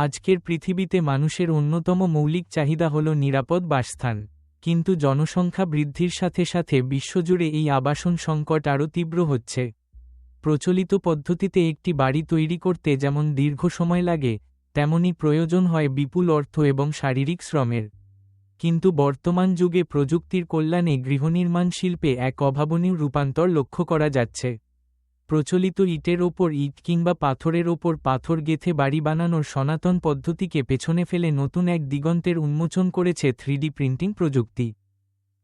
আজকের পৃথিবীতে মানুষের অন্যতম মৌলিক চাহিদা হল নিরাপদ বাসস্থান, কিন্তু জনসংখ্যা বৃদ্ধির সাথে সাথে বিশ্বজুড়ে এই আবাসন সংকট আরও তীব্র হচ্ছে। প্রচলিত পদ্ধতিতে একটি বাড়ি তৈরি করতে যেমন দীর্ঘ সময় লাগে, তেমনি প্রয়োজন হয় বিপুল অর্থ এবং শারীরিক শ্রমের। কিন্তু বর্তমান যুগে প্রযুক্তির কল্যাণে গৃহনির্মাণ শিল্পে এক অভাবনীয় রূপান্তর লক্ষ্য করা যাচ্ছে। প্রচলিত ইটের ওপর ইট কিংবা পাথরের ওপর পাথর গেঁথে বাড়ি বানানোর সনাতন পদ্ধতিকে পেছনে ফেলে নতুন এক দিগন্তের উন্মোচন করেছে 3D প্রিন্টিং প্রযুক্তি।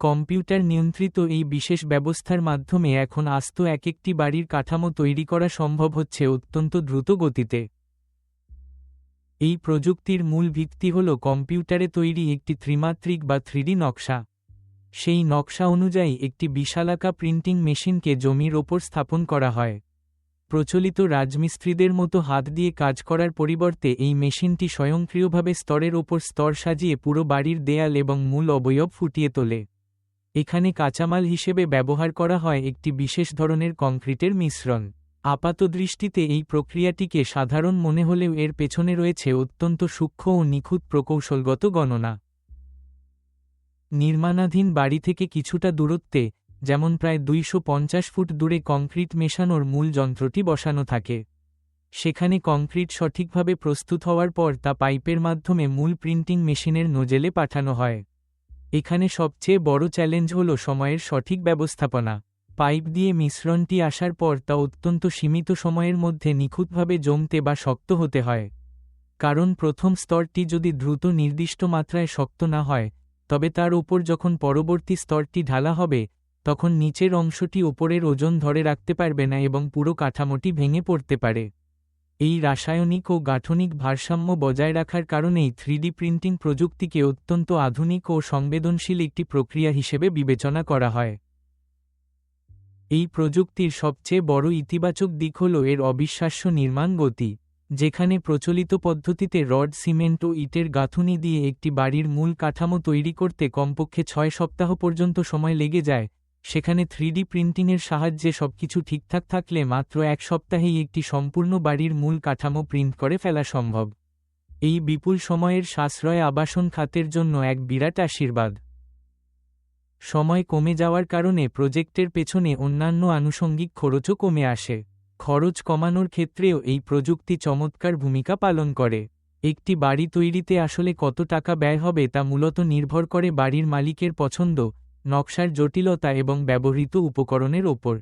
কম্পিউটার নিয়ন্ত্রিত এই বিশেষ ব্যবস্থার মাধ্যমে এখন আস্ত একটি বাড়ির কাঠামো তৈরি করা সম্ভব হচ্ছে অত্যন্ত দ্রুত গতিতে। এই প্রযুক্তির মূল ভিত্তি হল কম্পিউটারে তৈরি একটি ত্রিমাত্রিক বা 3D নকশা। সেই নকশা অনুযায়ী একটি বিশালাকা প্রিন্টিং মেশিনকে জমির ওপর স্থাপন করা হয়। প্রচলিত রাজমিস্ত্রিদের মতো হাত দিয়ে কাজ করার পরিবর্তে এই মেশিনটি স্বয়ংক্রিয়ভাবে স্তরের ওপর স্তর সাজিয়ে পুরো বাড়ির দেয়াল এবং মূল অবয়ব ফুটিয়ে তোলে। এখানে কাঁচামাল হিসেবে ব্যবহার করা হয় একটি বিশেষ ধরনের কংক্রিটের মিশ্রণ। আপাতদৃষ্টিতে এই প্রক্রিয়াটিকে সাধারণ মনে হলেও এর পেছনে রয়েছে অত্যন্ত সূক্ষ্ম ও নিখুঁত প্রকৌশলগত গণনা। নির্মাণাধীন বাড়ি থেকে কিছুটা দূরত্বে, যেমন প্রায় 250 ফুট দূরে কংক্রিট মেশানোর মূল যন্ত্রটি বসানো থাকে। সেখানে কংক্রিট সঠিকভাবে প্রস্তুত হওয়ার পর তা পাইপের মাধ্যমে মূল প্রিন্টিং মেশিনের নোজেলে পাঠানো হয়। এখানে সবচেয়ে বড় চ্যালেঞ্জ হল সময়ের সঠিক ব্যবস্থাপনা। পাইপ দিয়ে মিশ্রণটি আসার পর তা অত্যন্ত সীমিত সময়ের মধ্যে নিখুঁতভাবে জমতে বা শক্ত হতে হয়। কারণ প্রথম স্তরটি যদি দ্রুত নির্দিষ্ট মাত্রায় শক্ত না হয়, তবে তার উপর যখন পরবর্তী স্তরটি ঢালা হবে, তখন নিচের অংশটি ওপরের ওজন ধরে রাখতে পারবে না এবং পুরো কাঠামোটি ভেঙে পড়তে পারে। এই রাসায়নিক ও গাঠনিক ভারসাম্য বজায় রাখার কারণেই 3D প্রিন্টিং প্রযুক্তিকে অত্যন্ত আধুনিক ও সংবেদনশীল একটি প্রক্রিয়া হিসেবে বিবেচনা করা হয়। এই প্রযুক্তির সবচেয়ে বড় ইতিবাচক দিক হল এর অবিশ্বাস্য নির্মাণ গতি। যেখানে প্রচলিত পদ্ধতিতে রড, সিমেন্ট ও ইটের গাঁথুনি দিয়ে একটি বাড়ির মূল কাঠামো তৈরি করতে কমপক্ষে 6 সপ্তাহ পর্যন্ত সময় লেগে যায়, সেখানে 3D প্রিন্টিংয়ের সাহায্যে সবকিছু ঠিকঠাক থাকলে মাত্র 1 সপ্তাহেই একটি সম্পূর্ণ বাড়ির মূল কাঠামো প্রিন্ট করে ফেলা সম্ভব। এই বিপুল সময়ের সাশ্রয় আবাসন খাতের জন্য এক বিরাট আশীর্বাদ। সময় কমে যাওয়ার কারণে প্রজেক্টের পেছনে অন্যান্য আনুষঙ্গিক খরচও কমে আসে। খরচ কমানোর ক্ষেত্রেও এই প্রযুক্তি চমৎকার ভূমিকা পালন করে। একটি বাড়ি তৈরিতে আসলে কত টাকা ব্যয় হবে তা মূলত নির্ভর করে বাড়ির মালিকের পছন্দ, নকশার জটিলতা এবং ব্যবহৃত উপকরণের ওপর।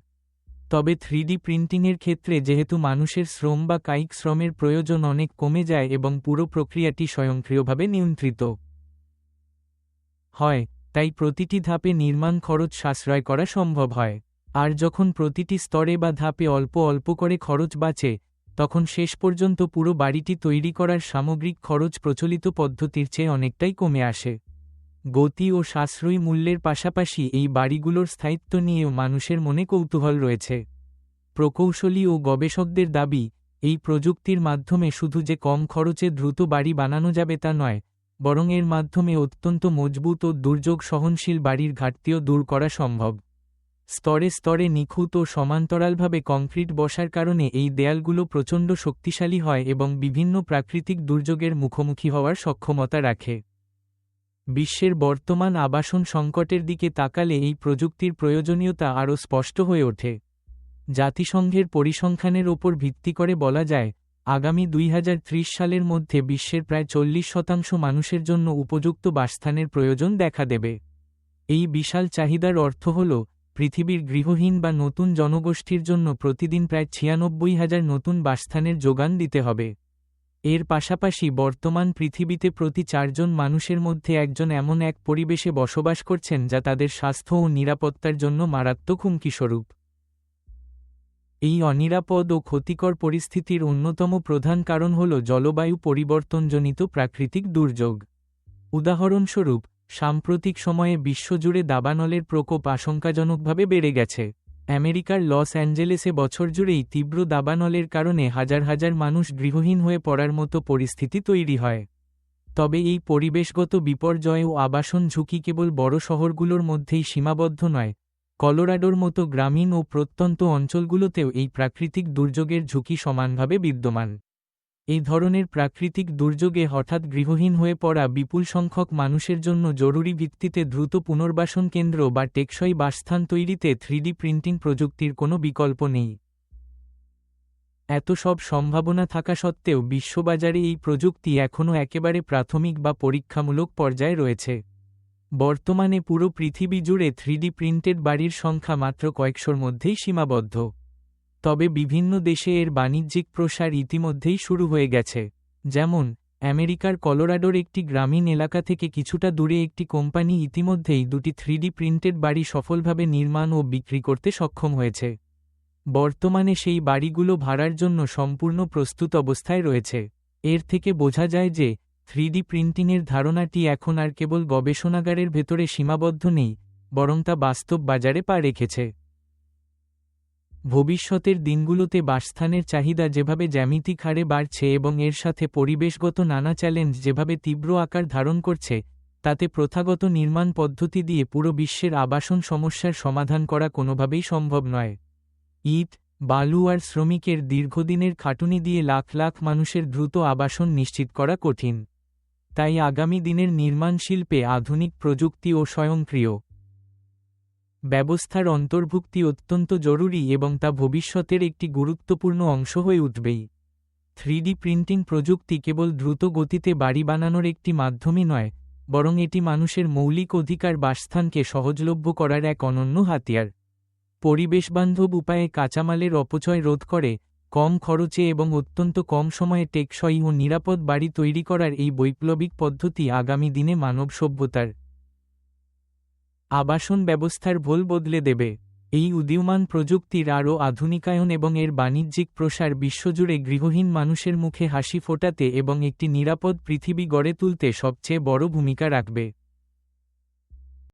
তবে 3D প্রিন্টিংয়ের ক্ষেত্রে যেহেতু মানুষের শ্রম বা কায়িক শ্রমের প্রয়োজন অনেক কমে যায় এবং পুরো প্রক্রিয়াটি স্বয়ংক্রিয়ভাবে নিয়ন্ত্রিত হয়, তাই প্রতিটি ধাপে নির্মাণ খরচ সাশ্রয় করা সম্ভব হয়। আর যখন প্রতিটি স্তরে বা ধাপে অল্প অল্প করে খরচ বাঁচে, তখন শেষ পর্যন্ত পুরো বাড়িটি তৈরি করার সামগ্রিক খরচ প্রচলিত পদ্ধতির চেয়ে অনেকটাই কমে আসে। গতি ও সাশ্রয়ী মূল্যের পাশাপাশি এই বাড়িগুলোর স্থায়িত্ব নিয়েও মানুষের মনে কৌতূহল রয়েছে। প্রকৌশলী ও গবেষকদের দাবি, এই প্রযুক্তির মাধ্যমে শুধু যে কম খরচে দ্রুত বাড়ি বানানো যাবে তা নয়, বরং এর মাধ্যমে অত্যন্ত মজবুত ও দুর্যোগ সহনশীল বাড়ির ঘাটতিও দূর করা সম্ভব। স্তরে স্তরে নিখুঁত ও সমান্তরালভাবে কংক্রিট বসার কারণে এই দেয়ালগুলো প্রচণ্ড শক্তিশালী হয় এবং বিভিন্ন প্রাকৃতিক দুর্যোগের মুখোমুখি হওয়ার সক্ষমতা রাখে। বিশ্বের বর্তমান আবাসন সংকটের দিকে তাকালে এই প্রযুক্তির প্রয়োজনীয়তা আরও স্পষ্ট হয়ে ওঠে। জাতিসংঘের পরিসংখ্যানের ওপর ভিত্তি করে বলা যায়, আগামী 2030 সালের মধ্যে বিশ্বের প্রায় 40% মানুষের জন্য উপযুক্ত বাসস্থানের প্রয়োজন দেখা দেবে। এই বিশাল চাহিদার অর্থ হল, পৃথিবীর গৃহহীন বা নতুন জনগোষ্ঠীর জন্য প্রতিদিন প্রায় 96,000 নতুন বাসস্থানের যোগান দিতে হবে। এর পাশাপাশি বর্তমান পৃথিবীতে প্রতি 4 জন মানুষের মধ্যে একজন এমন এক পরিবেশে বসবাস করছেন যা তাদের স্বাস্থ্য ও নিরাপত্তার জন্য মারাত্মক হুমকিস্বরূপ। এই অনিরাপদ ও ক্ষতিকর পরিস্থিতির অন্যতম প্রধান কারণ হল জলবায়ু পরিবর্তনজনিত প্রাকৃতিক দুর্যোগ। উদাহরণস্বরূপ, সাম্প্রতিক সময়ে বিশ্বজুড়ে দাবানলের প্রকোপ আশঙ্কাজনকভাবে বেড়ে গেছে। আমেরিকার লস অ্যাঞ্জেলেসে বছরজুড়েই তীব্র দাবানলের কারণে হাজার হাজার মানুষ গৃহহীন হয়ে পড়ার মতো পরিস্থিতি তৈরি হয়। তবে এই পরিবেশগত বিপর্যয় ও আবাসন ঝুঁকি কেবল বড় শহরগুলোর মধ্যেই সীমাবদ্ধ নয়, কলোরাডোর মতো গ্রামীণ ও প্রত্যন্ত অঞ্চলগুলোতেও এই প্রাকৃতিক দুর্যোগের ঝুঁকি সমানভাবে বিদ্যমান। এই ধরনের প্রাকৃতিক দুর্যোগে হঠাৎ গৃহহীন হয়ে পড়া বিপুল সংখ্যক মানুষের জন্য জরুরি ভিত্তিতে দ্রুত পুনর্বাসন কেন্দ্র বা টেকসই বাসস্থান তৈরিতে 3D প্রিন্টিং প্রযুক্তির কোনো বিকল্প নেই। এত সব সম্ভাবনা থাকা সত্ত্বেও বিশ্ববাজারে এই প্রযুক্তি এখনও একেবারে প্রাথমিক বা পরীক্ষামূলক পর্যায়ে রয়েছে। বর্তমানে পুরো পৃথিবী জুড়ে 3D প্রিন্টেড বাড়ির সংখ্যা মাত্র কয়েকশোর মধ্যেই সীমাবদ্ধ। তবে বিভিন্ন দেশে এর বাণিজ্যিক প্রসার ইতিমধ্যেই শুরু হয়ে গেছে। যেমন, আমেরিকার কলোরাডোর একটি গ্রামীণ এলাকা থেকে কিছুটা দূরে একটি কোম্পানি ইতিমধ্যেই 2টি 3D প্রিন্টেড বাড়ি সফলভাবে নির্মাণ ও বিক্রি করতে সক্ষম হয়েছে। বর্তমানে সেই বাড়িগুলো ভাড়ার জন্য সম্পূর্ণ প্রস্তুত অবস্থায় রয়েছে। এর থেকে বোঝা যায় যে 3D প্রিন্টিংয়ের ধারণাটি এখন আর কেবল গবেষণাগারের ভেতরে সীমাবদ্ধ নেই, বরং তা বাস্তব বাজারে পা রেখেছে। ভবিষ্যতের দিনগুলোতে বাসস্থানের চাহিদা যেভাবে জ্যামিতিক হারে বাড়ছে এবং এর সাথে পরিবেশগত নানা চ্যালেঞ্জ যেভাবে তীব্র আকার ধারণ করছে, তাতে প্রথাগত নির্মাণ পদ্ধতি দিয়ে পুরো বিশ্বের আবাসন সমস্যার সমাধান করা কোনোভাবেই সম্ভব নয়। ইট, বালু আর শ্রমিকের দীর্ঘদিনের খাটুনি দিয়ে লাখ লাখ মানুষের দ্রুত আবাসন নিশ্চিত করা কঠিন। তাই আগামী দিনের নির্মাণ শিল্পে আধুনিক প্রযুক্তি ও স্বয়ংক্রিয় ব্যবস্থার অন্তর্ভুক্তি অত্যন্ত জরুরি এবং তা ভবিষ্যতের একটি গুরুত্বপূর্ণ অংশ হয়ে উঠবেই। 3D প্রিন্টিং প্রযুক্তি কেবল দ্রুত গতিতে বাড়ি বানানোর একটি মাধ্যমই নয়, বরং এটি মানুষের মৌলিক অধিকার বাসস্থানকে সহজলভ্য করার এক অনন্য হাতিয়ার। পরিবেশবান্ধব উপায়ে কাঁচামালের অপচয় রোধ করে, কম খরচে এবং অত্যন্ত কম সময়ে টেকসই ও নিরাপদ বাড়ি তৈরি করার এই বৈপ্লবিক পদ্ধতি আগামী দিনে মানব সভ্যতার আবাসন ব্যবস্থার ভোল বদলে দেবে। এই উদীয়মান প্রযুক্তির আরও আধুনিকায়ন এবং এর বাণিজ্যিক প্রসার বিশ্বজুড়ে গৃহহীন মানুষের মুখে হাসি ফোটাতে এবং একটি নিরাপদ পৃথিবী গড়ে তুলতে সবচেয়ে বড় ভূমিকা রাখবে।